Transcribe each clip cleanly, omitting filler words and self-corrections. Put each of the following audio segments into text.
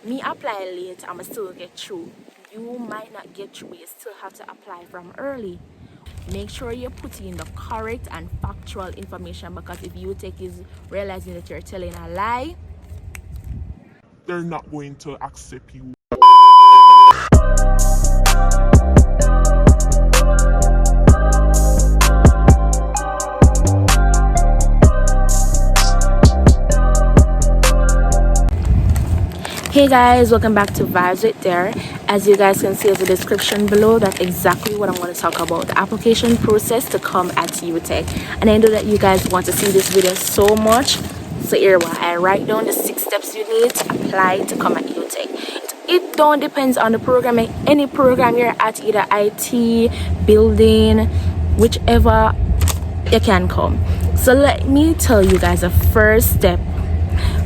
me applying late, I'ma still get through. You might not get through, but you still have to apply from early. Make sure you put in the correct and factual information, because if Utech is realizing that you're telling a lie, they're not going to accept you. Hey guys, welcome back to Vibes with There. As you guys can see in the description below, that's exactly what I'm going to talk about, the application process to come at Utech. And I know that you guys want to see this video so much, so here I write down the 6 steps you need to apply to come at Utech. It don't depends on the program, any program you're at, either IT, building, whichever, you can come. So let me tell you guys the first step.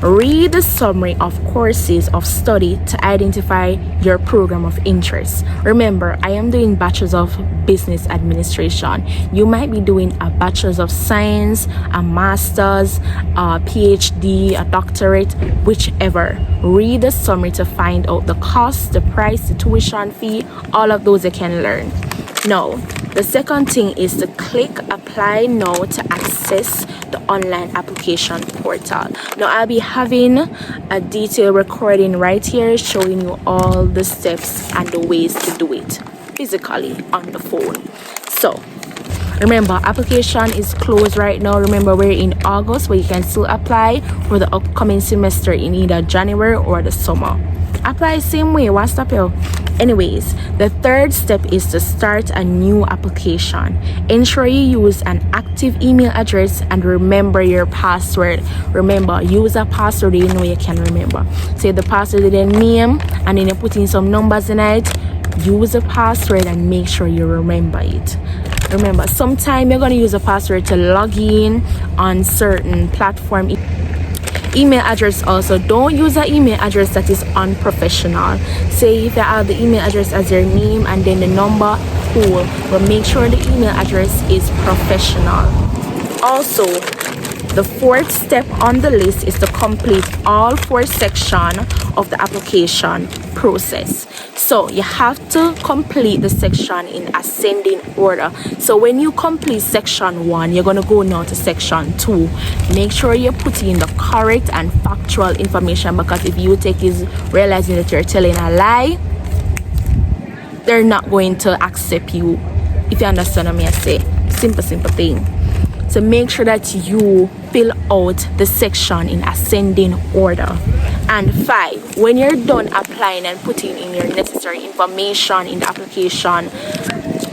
Read the summary of courses of study to identify your program of interest. Remember, I am doing Bachelor's of Business Administration. You might be doing a Bachelor's of Science, a Master's, a PhD, a doctorate, whichever. Read the summary to find out the cost, the price, the tuition fee, all of those you can learn. Now, the second thing is to click apply now to access the online application portal. Now I'll be having a detailed recording right here showing you all the steps and the ways to do it physically on the phone. So remember, application is closed right now. Remember, we're in August, but you can still apply for the upcoming semester in either January or the summer. Apply same way, what's up yo? Anyways, the third step is to start a new application. Ensure you use an active email address and remember your password. Remember, use a password you know you can remember. Say the password with the name and then you put in some numbers in it. Use a password and make sure you remember it. Remember, sometime you're going to use a password to log in on certain platform. Email address also, don't use an email address that is unprofessional. Say if you have the email address as your name and then the number, cool, but make sure the email address is professional. Also, the fourth step on the list is to complete all 4 sections of the application process. So you have to complete the section in ascending order. So when you complete section 1, you're going to go now to section 2. Make sure you put in the correct and factual information, because if Utech is realizing that you're telling a lie, they're not going to accept you. If you understand what I say, simple thing. So make sure that you fill out the section in ascending order. And 5, when you're done applying and putting in your necessary information in the application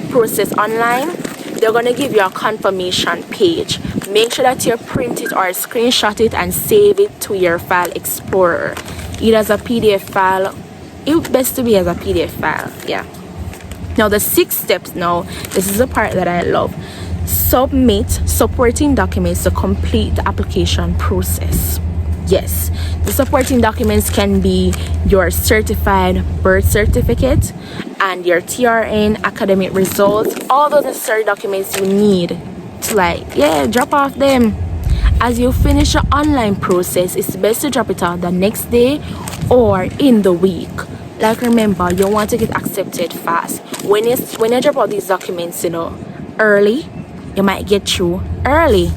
process online, they're going to give you a confirmation page. Make sure that you print it or screenshot it and save it to your file explorer, either as a PDF file. It's best to be as a PDF file. Yeah. Now the 6 steps now, this is the part that I love. Submit supporting documents to complete the application process. Yes, the supporting documents can be your certified birth certificate and your TRN, academic results, all those necessary documents you need to drop off them. As you finish your online process, it's best to drop it out the next day or in the week. Like, remember, you want to get accepted fast. When you drop out these documents, early, you might get through early.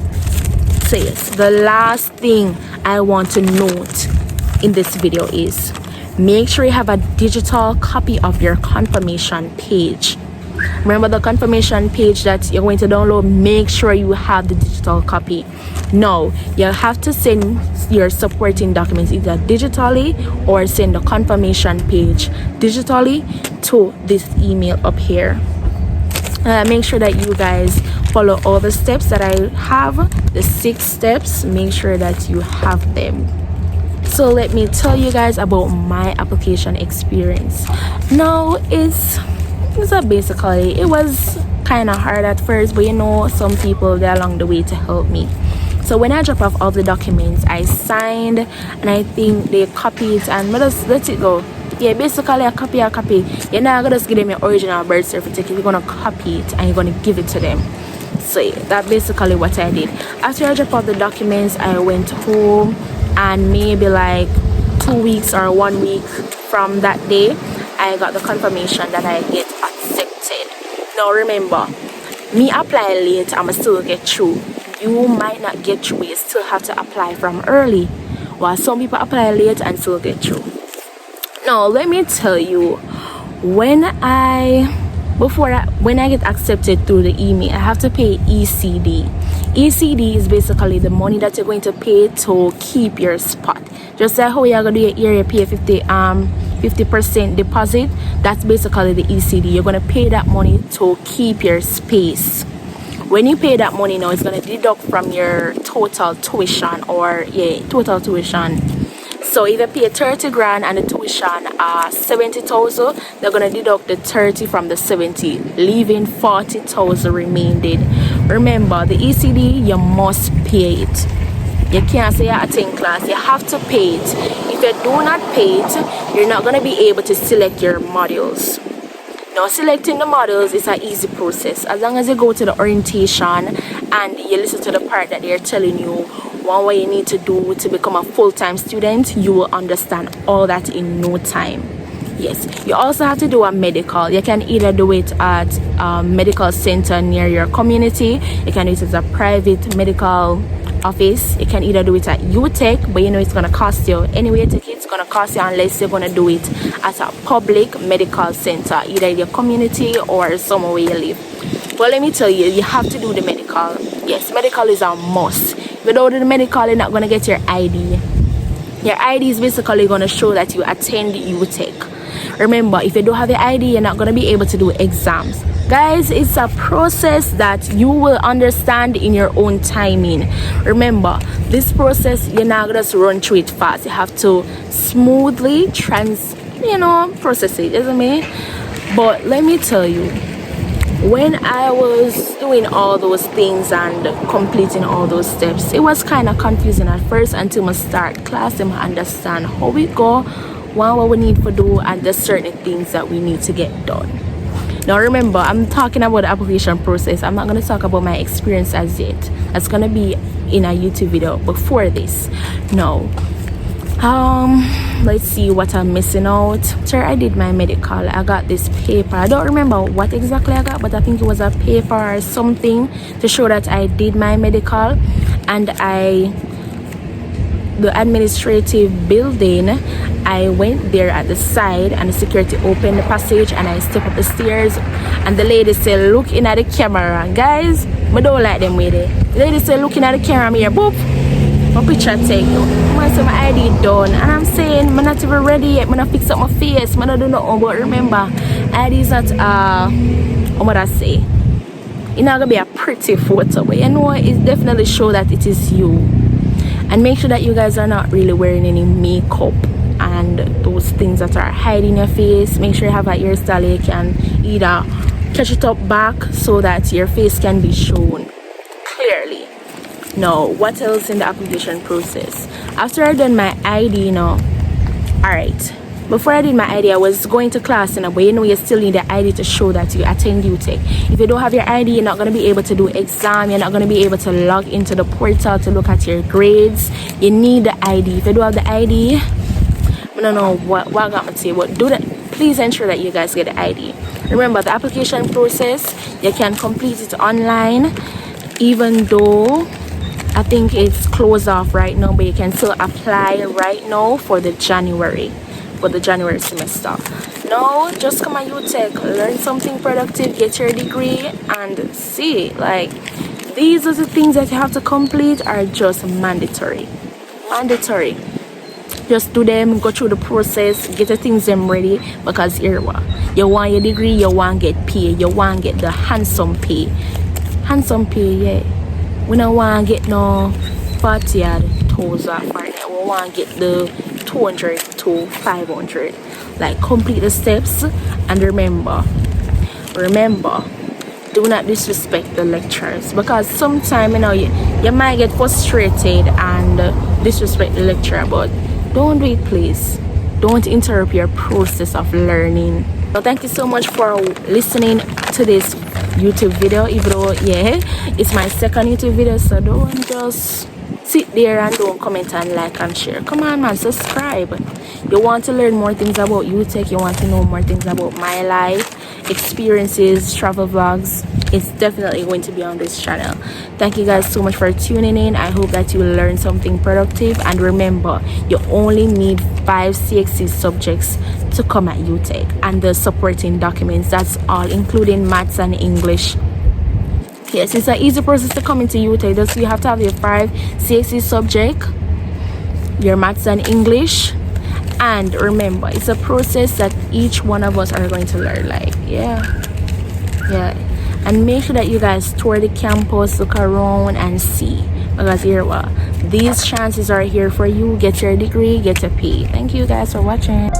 So yes, the last thing I want to note in this video is make sure you have a digital copy of your confirmation page. Remember the confirmation page that you're going to download, make sure you have the digital copy. Now, you have to send your supporting documents either digitally or send the confirmation page digitally to this email up here. Make sure that you guys follow all the steps that I have, the 6 steps. Make sure that you have them. So let me tell you guys about my application experience. Now it was kind of hard at first, but some people there along the way to help me. So when I drop off all the documents, I signed and I think they copied and just let it go. Yeah, basically a copy. You're not gonna just give them your original birth certificate, you're gonna copy it and you're gonna give it to them. So yeah, that's basically what I did. After I dropped off the documents, I went home and maybe like 2 weeks or 1 week from that day, I got the confirmation that I get accepted. Now remember, me apply late, I'ma still get through. You might not get through, you still have to apply from early. While some people apply late and still get through. Now let me tell you, when I get accepted through the email, I have to pay ECD. ECD is basically the money that you're going to pay to keep your spot. Just like how you're gonna do your area, pay 50% deposit. That's basically the ECD. You're gonna pay that money to keep your space. When you pay that money now, it's gonna deduct from your total tuition total tuition. So if you pay 30 grand and the tuition 70,000, they're gonna deduct the 30 from the 70, leaving 40,000 remaining. Remember, the ECD, you must pay it. You can't say you're attending class, you have to pay it. If you do not pay it, you're not gonna be able to select your modules. Now, selecting the models is an easy process. As long as you go to the orientation and you listen to the part that they're telling you what you need to do to become a full-time student, you will understand all that in no time. Yes, you also have to do a medical. You can either do it at a medical center near your community. You can do it as a private medical office. You can either do it at Utech, but you know it's going to cost you. Anyway, it's going to cost you unless you're going to do it at a public medical center, either in your community or somewhere where you live. Well, let me tell you, you have to do the medical. Yes, medical is a must. Without the medical, you're not going to get your ID. Your ID is basically going to show that you attend Utech. Remember, if you don't have your ID, you're not going to be able to do exams. Guys, it's a process that you will understand in your own timing. Remember, this process, you're not going to run through it fast. You have to smoothly process it, isn't it? But let me tell you, when I was doing all those things and completing all those steps, it was kind of confusing at first until I start class and I understand how we go, what we need to do, and the certain things that we need to get done. Now remember, I'm talking about the application process. I'm not going to talk about my experience as yet. That's going to be in a YouTube video before this. Now, let's see what I'm missing out. Sure, I did my medical. I got this paper. I don't remember what exactly I got, but I think it was a paper or something to show that I did my medical. And the administrative building, I went there at the side and the security opened the passage and I stepped up the stairs and the lady said, looking at the camera. Guys, I don't like them with it. The lady said, looking at the camera, I'm here, boop, my picture take. I say my ID done and I'm saying I'm not even ready yet. I'm not fix up my face, I'm not do nothing. But remember, ID is not what would I say, it's not gonna be a pretty photo, but you know it definitely show that it is you. And make sure that you guys are not really wearing any makeup and those things that are hiding your face. Make sure you have a hairstyle you can either catch it up back so that your face can be shown clearly. Now, what else in the application process? After I done my ID alright, before I did my ID, I was going to class, but you know you still need the ID to show that you attend Utech. If you don't have your ID, you're not going to be able to do exam. You're not going to be able to log into the portal to look at your grades. You need the ID. If you don't have the ID, I don't know what I got to say, but do that. Please ensure that you guys get the ID. Remember, the application process, you can complete it online, even though I think it's closed off right now, but you can still apply right now for the January semester. Now, just come on Utech, learn something productive, get your degree, and see, like, these are the things that you have to complete are just mandatory. Just do them, go through the process, get the things them ready, because here you want your degree, you want to get paid, you want to get the handsome pay, yeah. We don't want to get no 40,000 for it. We want to get the 200 to 500. Like, complete the steps, and remember, do not disrespect the lecturers, because sometimes you might get frustrated and disrespect the lecturer, but don't do it, please. Don't interrupt your process of learning. So thank you so much for listening to this YouTube video, even though it's my second YouTube video, so don't just sit there and don't comment and like and share. Come on, man, subscribe. You want to learn more things about Utech, you want to know more things about my life, experiences, travel vlogs, it's definitely going to be on this channel. Thank you guys so much for tuning in. I hope that you learned something productive, and remember, you only need 5 CXC subjects to come at Utech and the supporting documents. That's all, including maths and English. Yes, it's an easy process to come into Utech. Just you have to have your 5 CXC subject, your maths and English, and remember, it's a process that each one of us are going to learn. Like, yeah. And make sure that you guys tour the campus, look around and see, because here what these chances are here for you. Get your degree, get your pay. Thank you guys for watching.